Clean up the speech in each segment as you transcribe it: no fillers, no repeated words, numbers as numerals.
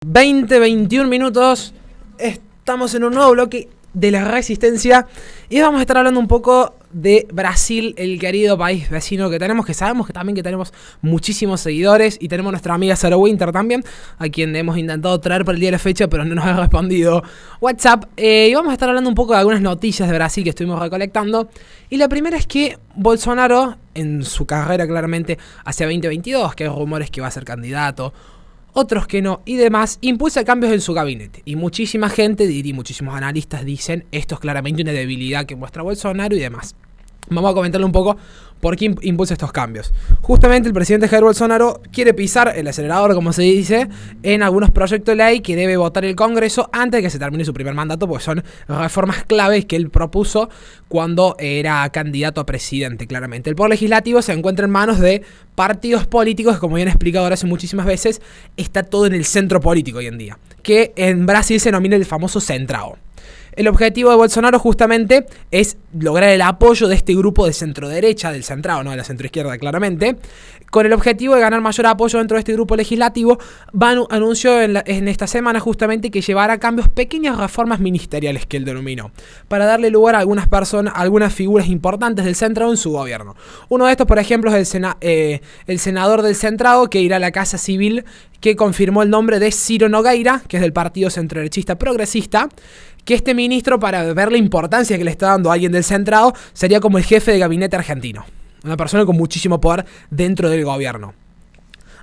21 minutos, estamos en un nuevo bloque de la Resistencia y vamos a estar hablando un poco de Brasil, el querido país vecino que tenemos, que sabemos que también que tenemos muchísimos seguidores, y tenemos nuestra amiga Sarah Winter también, a quien hemos intentado traer para el día de la fecha pero no nos ha respondido WhatsApp, y vamos a estar hablando un poco de algunas noticias de Brasil que estuvimos recolectando. Y la primera es que Bolsonaro, en su carrera claramente hacia 2022, que hay rumores que va a ser candidato, otros que no y demás, impulsa cambios en su gabinete. Y muchísima gente, y muchísimos analistas dicen, esto es claramente una debilidad que muestra Bolsonaro y demás. Vamos a comentarle un poco por qué impulsa estos cambios. Justamente el presidente Jair Bolsonaro quiere pisar el acelerador, como se dice, en algunos proyectos de ley que debe votar el Congreso antes de que se termine su primer mandato, porque son reformas claves que él propuso cuando era candidato a presidente, claramente. El poder legislativo se encuentra en manos de partidos políticos, que como bien he explicado ahora hace muchísimas veces, está todo en el centro político hoy en día, que en Brasil se denomina el famoso centrado. El objetivo de Bolsonaro justamente es lograr el apoyo de este grupo de centro-derecha, del centrado, no de la centro-izquierda claramente, con el objetivo de ganar mayor apoyo dentro de este grupo legislativo. Anunció en esta semana justamente que llevará a cambios pequeñas reformas ministeriales que él denominó, para darle lugar a algunas personas, a algunas figuras importantes del centrado en su gobierno. Uno de estos, por ejemplo, es el senador del centrado que irá a la Casa Civil, que confirmó el nombre de Ciro Nogueira, que es del partido centroderechista progresista, que este ministro, para ver la importancia que le está dando a alguien del centrado, sería como el jefe de gabinete argentino. Una persona con muchísimo poder dentro del gobierno.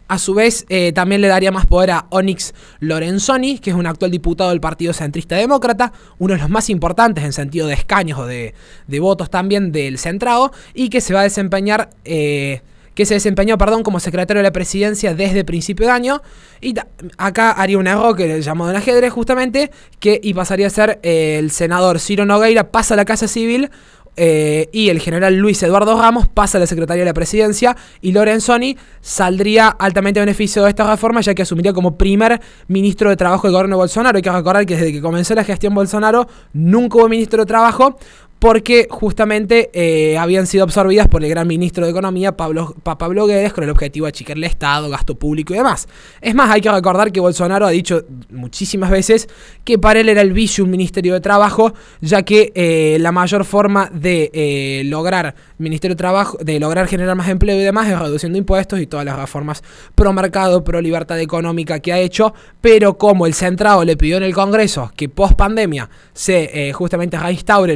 A su vez, también le daría más poder a Onyx Lorenzoni, que es un actual diputado del Partido Centrista Demócrata, uno de los más importantes en sentido de escaños o de votos también del centrado, y que se va a desempeñar... que se desempeñó como secretario de la presidencia desde principio de año. Y acá haría un error que le llamó del ajedrez justamente, y pasaría a ser el senador Ciro Nogueira pasa a la Casa Civil, y el general Luis Eduardo Ramos pasa a la Secretaría de la Presidencia, y Lorenzoni saldría altamente beneficio de esta reforma, ya que asumiría como primer ministro de Trabajo del gobierno de Bolsonaro. Hay que recordar que desde que comenzó la gestión Bolsonaro nunca hubo ministro de Trabajo, porque justamente habían sido absorbidas por el gran ministro de Economía, Pablo Guedes, con el objetivo de achicar el Estado, gasto público y demás. Es más, hay que recordar que Bolsonaro ha dicho muchísimas veces que para él era el vicio un ministerio de trabajo, ya que la mayor forma de lograr ministerio de trabajo, de lograr generar más empleo y demás, es reduciendo impuestos y todas las reformas pro mercado, pro libertad económica que ha hecho. Pero como el centrado le pidió en el Congreso que post pandemia se justamente reinstaure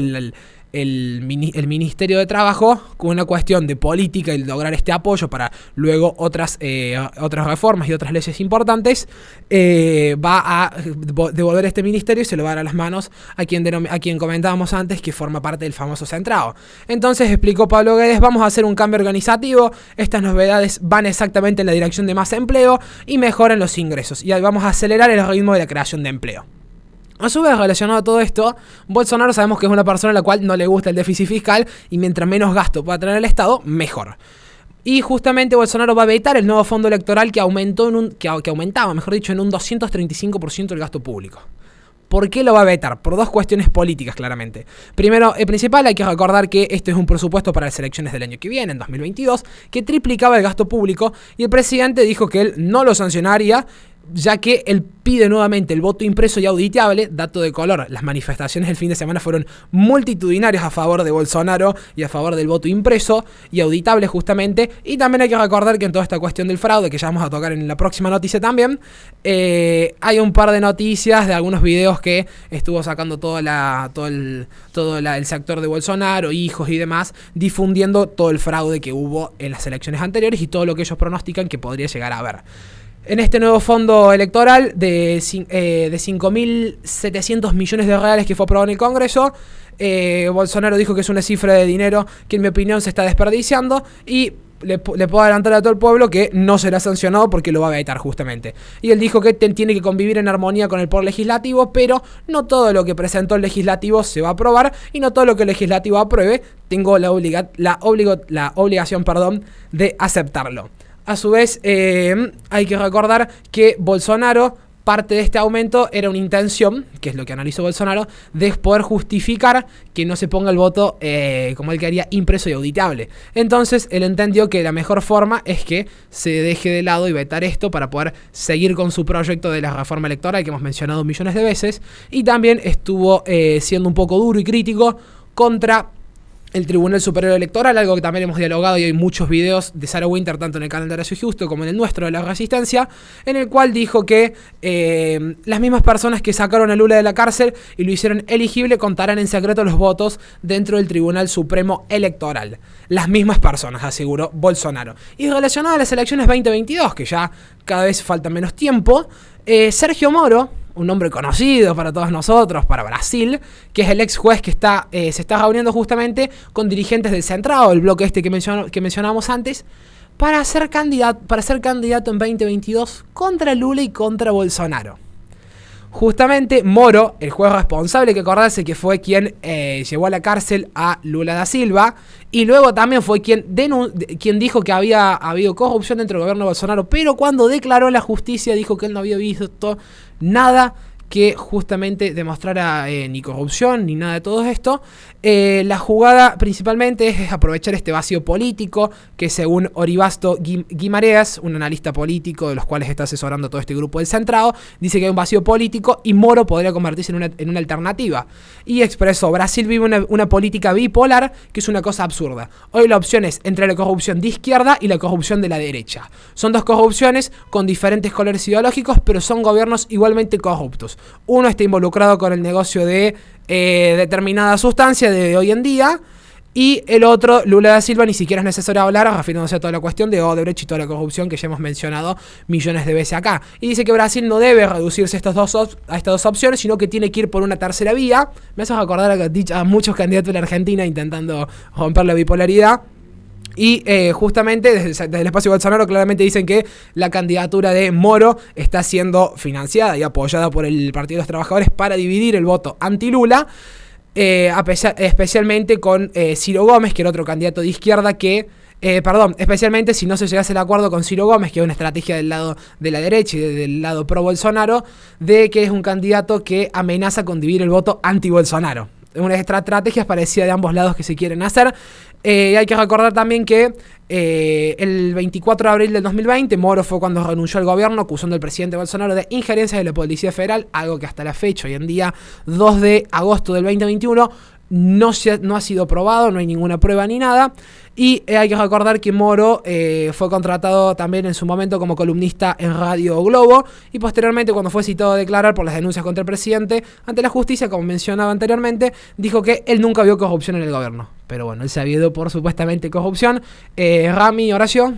el Ministerio de Trabajo, con una cuestión de política y lograr este apoyo para luego otras reformas y otras leyes importantes, va a devolver este ministerio y se lo va a dar a las manos a quien comentábamos antes, que forma parte del famoso centrado. Entonces, explicó Pablo Guedes, vamos a hacer un cambio organizativo, estas novedades van exactamente en la dirección de más empleo y mejoran los ingresos, y vamos a acelerar el ritmo de la creación de empleo. A su vez, relacionado a todo esto, Bolsonaro sabemos que es una persona a la cual no le gusta el déficit fiscal, y mientras menos gasto pueda tener el Estado, mejor. Y justamente Bolsonaro va a vetar el nuevo fondo electoral que aumentaba, mejor dicho, en un 235% el gasto público. ¿Por qué lo va a vetar? Por dos cuestiones políticas, claramente. Primero, el principal, hay que recordar que este es un presupuesto para las elecciones del año que viene, en 2022, que triplicaba el gasto público, y el presidente dijo que él no lo sancionaría, ya que él pide nuevamente el voto impreso y auditable. Dato de color, las manifestaciones del fin de semana fueron multitudinarias a favor de Bolsonaro y a favor del voto impreso y auditable justamente. Y también hay que recordar que en toda esta cuestión del fraude, que ya vamos a tocar en la próxima noticia también, hay un par de noticias de algunos videos que estuvo sacando todo el sector de Bolsonaro, hijos y demás, difundiendo todo el fraude que hubo en las elecciones anteriores y todo lo que ellos pronostican que podría llegar a haber. En este nuevo fondo electoral de 5.700 millones de reales que fue aprobado en el Congreso, Bolsonaro dijo que es una cifra de dinero que en mi opinión se está desperdiciando, y le puedo adelantar a todo el pueblo que no será sancionado porque lo va a vetar justamente. Y él dijo que tiene que convivir en armonía con el poder legislativo, pero no todo lo que presentó el legislativo se va a aprobar, y no todo lo que el legislativo apruebe tengo la obligación de aceptarlo. A su vez, hay que recordar que Bolsonaro parte de este aumento era una intención, que es lo que analizó Bolsonaro, de poder justificar que no se ponga el voto, como él quería, impreso y auditable. Entonces él entendió que la mejor forma es que se deje de lado y vetar esto para poder seguir con su proyecto de la reforma electoral que hemos mencionado millones de veces, y también estuvo siendo un poco duro y crítico contra el Tribunal Superior Electoral, algo que también hemos dialogado y hay muchos videos de Sarah Winter, tanto en el canal de Horacio Justo como en el nuestro de La Resistencia, en el cual dijo que las mismas personas que sacaron a Lula de la cárcel y lo hicieron elegible contarán en secreto los votos dentro del Tribunal Supremo Electoral. Las mismas personas, aseguró Bolsonaro. Y relacionado a las elecciones 2022, que ya cada vez falta menos tiempo, Sergio Moro, un nombre conocido para todos nosotros, para Brasil, que es el ex juez que se está reuniendo justamente con dirigentes del Centrado, el bloque que mencionábamos antes, para ser candidato en 2022 contra Lula y contra Bolsonaro. Justamente Moro, el juez responsable, que acordarse que fue quien llevó a la cárcel a Lula da Silva, y luego también fue quien dijo que había habido corrupción dentro del gobierno de Bolsonaro, pero cuando declaró la justicia dijo que él no había visto nada que justamente demostrara ni corrupción ni nada de todo esto. La jugada principalmente es aprovechar este vacío político que, según Orivasto Guimareas, un analista político de los cuales está asesorando todo este grupo del Centrado, dice que hay un vacío político y Moro podría convertirse en una alternativa. Y expresó: Brasil vive una política bipolar, que es una cosa absurda. Hoy la opción es entre la corrupción de izquierda y la corrupción de la derecha. Son dos corrupciones con diferentes colores ideológicos, pero son gobiernos igualmente corruptos. Uno está involucrado con el negocio de determinada sustancia de hoy en día, y el otro, Lula da Silva, ni siquiera es necesario hablar, refiriéndose a toda la cuestión de Odebrecht y toda la corrupción que ya hemos mencionado millones de veces acá. Y dice que Brasil no debe reducirse a estas dos opciones, sino que tiene que ir por una tercera vía. Me hace recordar a muchos candidatos de la Argentina intentando romper la bipolaridad. Y justamente desde el espacio Bolsonaro claramente dicen que la candidatura de Moro está siendo financiada y apoyada por el Partido de los Trabajadores para dividir el voto anti-Lula, especialmente con Ciro Gómez, que era otro candidato de izquierda especialmente si no se llegase al acuerdo con Ciro Gómez, que es una estrategia del lado de la derecha y del lado pro-Bolsonaro, de que es un candidato que amenaza con dividir el voto anti-Bolsonaro. Una estrategia parecida de ambos lados que se quieren hacer. Hay que recordar también que el 24 de abril del 2020 Moro fue cuando renunció al gobierno, acusando al presidente Bolsonaro de injerencia de la Policía Federal, algo que hasta la fecha, hoy en día 2 de agosto del 2021, no ha sido probado, no hay ninguna prueba ni nada. Y hay que recordar que Moro fue contratado también en su momento como columnista en Radio Globo, y posteriormente, cuando fue citado a declarar por las denuncias contra el presidente ante la justicia, como mencionaba anteriormente, dijo que él nunca vio corrupción en el gobierno. Pero bueno, él se ha ido por supuestamente corrupción. Rami, Horacio.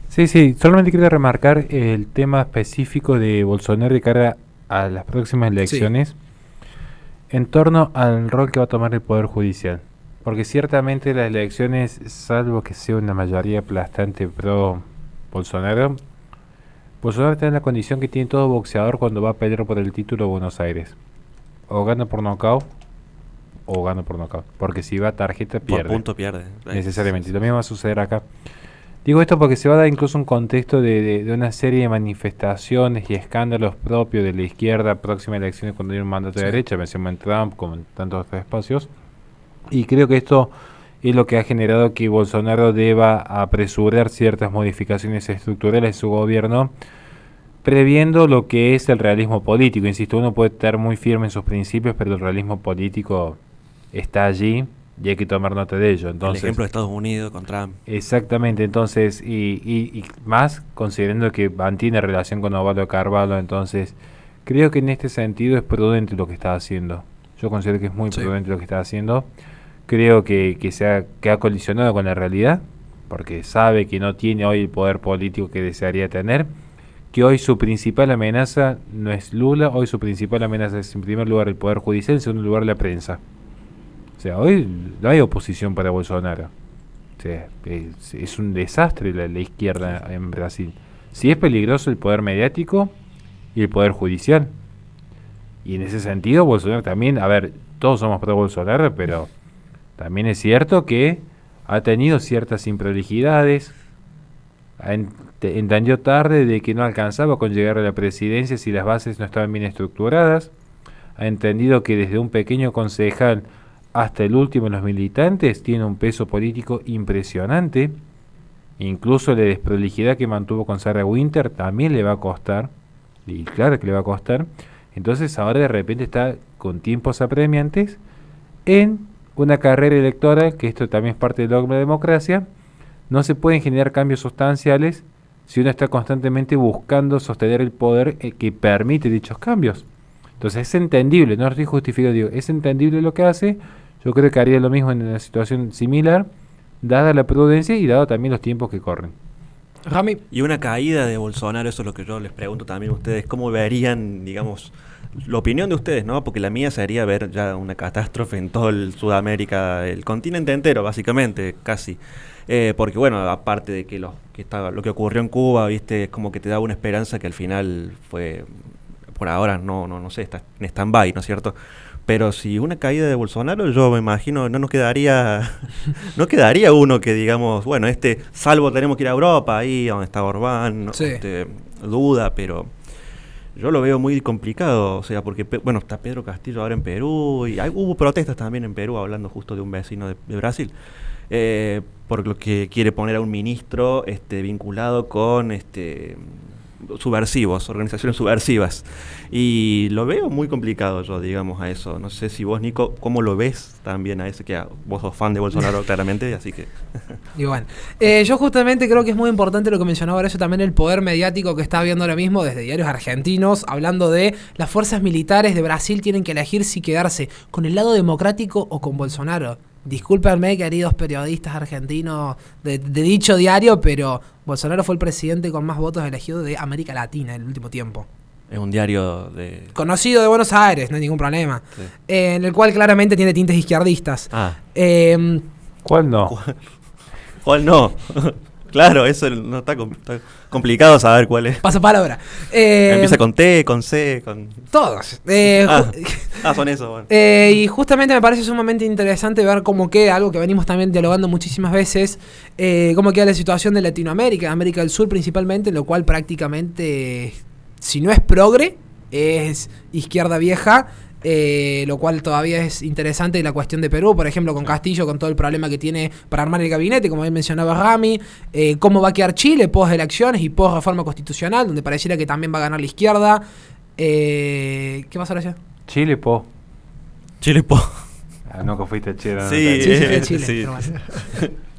Sí, solamente quería remarcar el tema específico de Bolsonaro de cara a las próximas elecciones, en torno al rol que va a tomar el Poder Judicial. Porque ciertamente las elecciones, salvo que sea una mayoría aplastante pro Bolsonaro está en la condición que tiene todo boxeador cuando va a pelear por el título de Buenos Aires: o gana por nocaut o gana por nocaut, porque si va a tarjeta pierde. Por punto pierde. Necesariamente. Y lo mismo va a suceder acá. Digo esto porque se va a dar incluso un contexto de una serie de manifestaciones y escándalos propios de la izquierda próxima a elecciones, cuando hay un mandato de derecha, mencionó en Trump como en tantos otros espacios. Y creo que esto es lo que ha generado que Bolsonaro deba apresurar ciertas modificaciones estructurales de su gobierno, previendo lo que es el realismo político. Insisto, uno puede estar muy firme en sus principios, pero el realismo político está allí y hay que tomar nota de ello. Entonces, el ejemplo de Estados Unidos con Trump. Exactamente, entonces, y más considerando que mantiene relación con Osvaldo Carvalho, entonces creo que en este sentido es prudente lo que está haciendo. Yo considero que es muy prudente lo que está haciendo. Creo que ha colisionado con la realidad, porque sabe que no tiene hoy el poder político que desearía tener, que hoy su principal amenaza no es Lula, hoy su principal amenaza es en primer lugar el Poder Judicial, en segundo lugar la prensa. O sea, hoy no hay oposición para Bolsonaro. O sea, es un desastre la izquierda en Brasil. Sí es peligroso el poder mediático y el poder judicial. Y en ese sentido Bolsonaro también, a ver, todos somos pro Bolsonaro, pero también es cierto que ha tenido ciertas improlijidades, entendió tarde de que no alcanzaba con llegar a la presidencia si las bases no estaban bien estructuradas. Ha entendido que desde un pequeño concejal hasta el último de los militantes tiene un peso político impresionante. Incluso la desprolijidad que mantuvo con Sarah Winter también le va a costar, y claro que le va a costar. Entonces ahora de repente está con tiempos apremiantes en una carrera electoral, que esto también es parte del dogma de democracia. No se pueden generar cambios sustanciales si uno está constantemente buscando sostener el poder que permite dichos cambios. Entonces es entendible, no estoy justificando, digo, es entendible lo que hace. Yo creo que haría lo mismo en una situación similar, dada la prudencia y dado también los tiempos que corren. Rami. Y una caída de Bolsonaro, eso es lo que yo les pregunto también a ustedes, ¿cómo verían, digamos, la opinión de ustedes, ¿no? Porque la mía sería ver ya una catástrofe en todo el Sudamérica, el continente entero, básicamente, casi. Porque bueno, aparte de que lo que ocurrió en Cuba, viste, es como que te da una esperanza que al final fue, por ahora no sé, está en stand-by, ¿no es cierto? Pero si una caída de Bolsonaro, yo me imagino, no quedaría uno que digamos, bueno, salvo tenemos que ir a Europa, ahí donde está Orbán, ¿no? Sí. Duda, pero yo lo veo muy complicado, o sea, porque, bueno, está Pedro Castillo ahora en Perú, y hubo protestas también en Perú, hablando justo de un vecino de Brasil, por lo que quiere poner a un ministro vinculado con subversivos, organizaciones subversivas, y lo veo muy complicado yo, digamos, a eso. No sé si vos, Nico, ¿cómo lo ves también a ese? Que vos sos fan de Bolsonaro claramente, así que... Y bueno, yo justamente creo que es muy importante lo que mencionaba ahora, eso también, el poder mediático que está habiendo ahora mismo desde diarios argentinos, hablando de las fuerzas militares de Brasil tienen que elegir si quedarse con el lado democrático o con Bolsonaro. Discúlpenme, queridos periodistas argentinos de dicho diario, pero Bolsonaro fue el presidente con más votos elegidos de América Latina en el último tiempo. Es un diario conocido de Buenos Aires, no hay ningún problema. Sí. En el cual claramente tiene tintes izquierdistas. ¿Cuál no? ¿Cuál no? Claro, eso no está complicado saber cuál es. Paso palabra. Empieza con T, con C, con... Todos. Son esos, bueno. Y justamente me parece sumamente interesante ver cómo queda, algo que venimos también dialogando muchísimas veces, cómo queda la situación de Latinoamérica, América del Sur principalmente, lo cual prácticamente, si no es progre, es izquierda vieja. Lo cual todavía es interesante. La cuestión de Perú, por ejemplo, con Castillo, con todo el problema que tiene para armar el gabinete, como bien mencionaba Rami, cómo va a quedar Chile post elecciones y post reforma constitucional, donde pareciera que también va a ganar la izquierda. ¿Qué pasa, Horacio? Chile po. No, que fuiste a Chile. Sí, sí, Chile.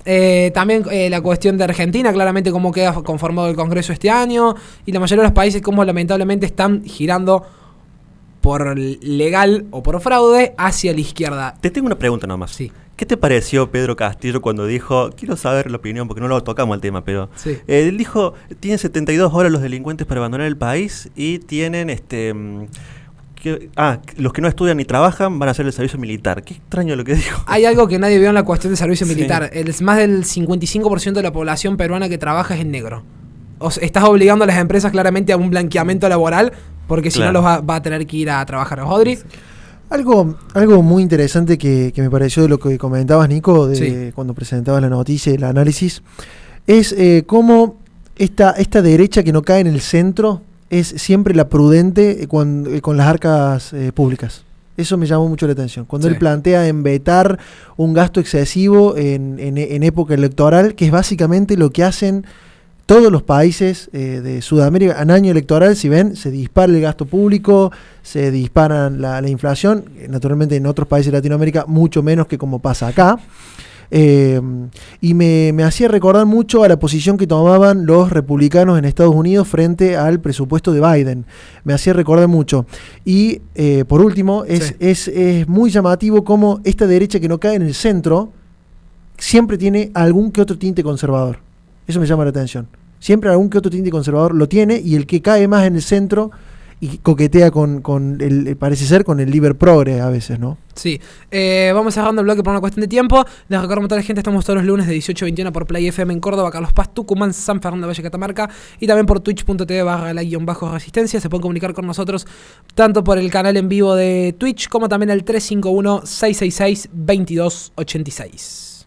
Sí. También la cuestión de Argentina, claramente cómo queda conformado el Congreso este año, y la mayoría de los países cómo lamentablemente están girando por legal o por fraude hacia la izquierda. Te tengo una pregunta nomás. Sí. ¿Qué te pareció Pedro Castillo cuando dijo, quiero saber la opinión porque no lo tocamos el tema, pero sí. Él dijo, tienen 72 horas los delincuentes para abandonar el país y tienen los que no estudian ni trabajan van a hacer el servicio militar. Qué extraño lo que dijo. Hay algo que nadie vio en la cuestión del servicio militar. Más del 55% de la población peruana que trabaja es en negro. O sea, estás obligando a las empresas claramente a un blanqueamiento laboral, porque si no los va a tener que ir a trabajar. ¿Rodri? Algo muy interesante que me pareció de lo que comentabas, Nico, de cuando presentabas la noticia y el análisis, es cómo esta derecha que no cae en el centro es siempre la prudente con las arcas públicas. Eso me llamó mucho la atención. Cuando él plantea en vetar un gasto excesivo en época electoral, que es básicamente lo que hacen todos los países de Sudamérica en año electoral. Si ven, se dispara el gasto público, se dispara la inflación, naturalmente en otros países de Latinoamérica mucho menos que como pasa acá. Y me hacía recordar mucho a la posición que tomaban los republicanos en Estados Unidos frente al presupuesto de Biden. Me hacía recordar mucho. Y por último, es muy llamativo cómo esta derecha que no cae en el centro siempre tiene algún que otro tinte conservador. Eso me llama la atención. Siempre algún que otro tinte conservador lo tiene, y el que cae más en el centro y coquetea con el, parece ser, con el liber progre a veces, ¿no? Sí. Vamos cerrando el bloque por una cuestión de tiempo. Les recuerdo a toda la gente, estamos todos los lunes de 18 a 21 por Play FM en Córdoba, Carlos Paz, Tucumán, San Fernando, Valle, Catamarca, y también por twitch.tv/la_resistencia. Se pueden comunicar con nosotros tanto por el canal en vivo de Twitch como también al 351-666-2286.